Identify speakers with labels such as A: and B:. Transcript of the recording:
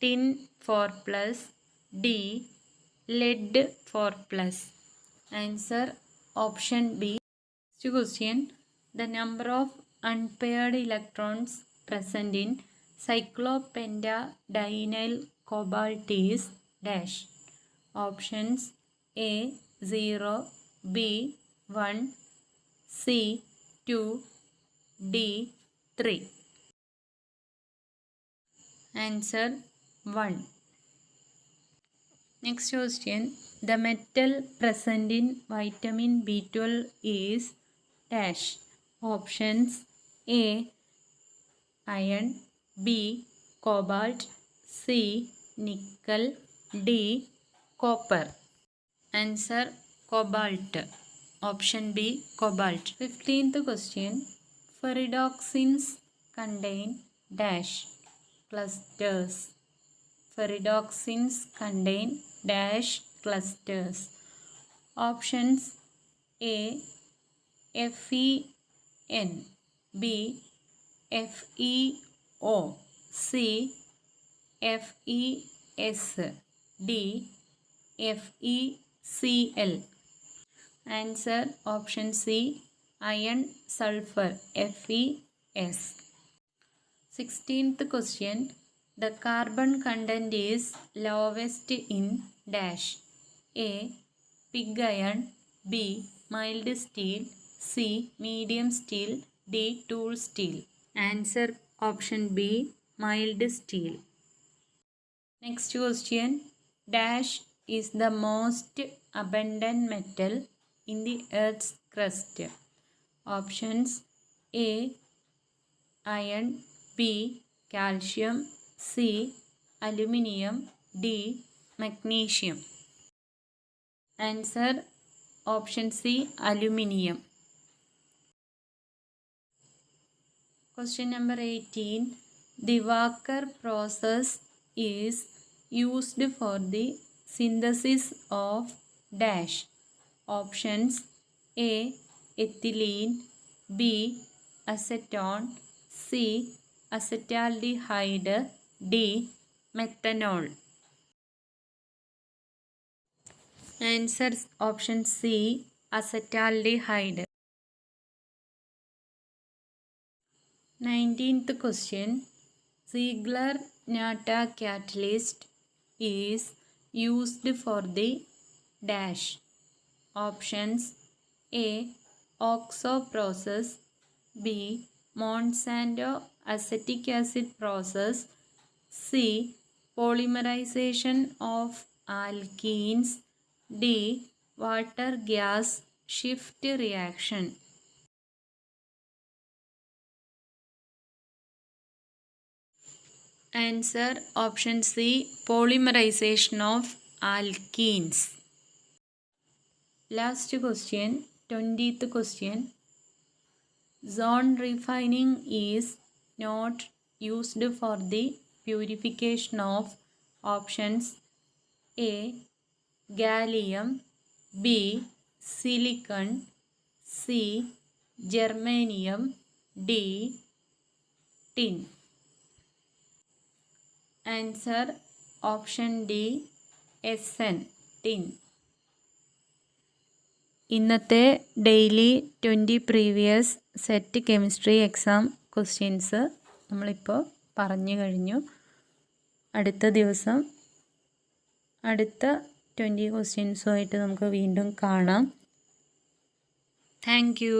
A: tin 4 plus, D lead 4 plus. Answer option B. Next question, the number of unpaired electrons present in cyclopentadienyl cobalt is dash. Options A 0, B 1, C 2, D 3. Answer 1. Next question, the metal present in vitamin B12 is dash. Options A iron, B cobalt, C nickel, D copper. Answer cobalt. Option B cobalt. 15th question, ferredoxins contain dash clusters. Ferredoxins contain dash clusters. Options A FeN, B FeO, C FeS, D FeCl. Answer option C iron sulfur FeS. 16th question, the carbon content is lowest in dash. A pig iron, B mild steel, C medium steel, D tool steel. Answer option B mild steel. Next question, dash is the most abundant metal in the earth's crust. Options A iron, B calcium, C aluminium, D magnesium. Answer option C aluminium. Question number 18, the Walker process is used for the synthesis of dash. Options A ethylene, B acetone, C acetaldehyde, D methanol. Answer option C acetaldehyde. 19th question, Ziegler-Natta catalyst is used for the dash. Options A OXO process, B Monsanto acetic acid process, C polymerization of alkenes, D water gas shift reaction. Answer option C polymerization of alkenes. Last question, 20th question, zone refining is not used for the purification of. Options A gallium, B silicon, C germanium, D tin. Answer option D SN tin. ഇന്നത്തെ daily 20 previous set chemistry exam questions നമ്മളിപ്പോൾ പറഞ്ഞു കഴിഞ്ഞു. അടുത്ത ദിവസം അടുത്ത 20 ക്വസ്റ്റ്യൻസുമായിട്ട് നമുക്ക് വീണ്ടും കാണാം. Thank you.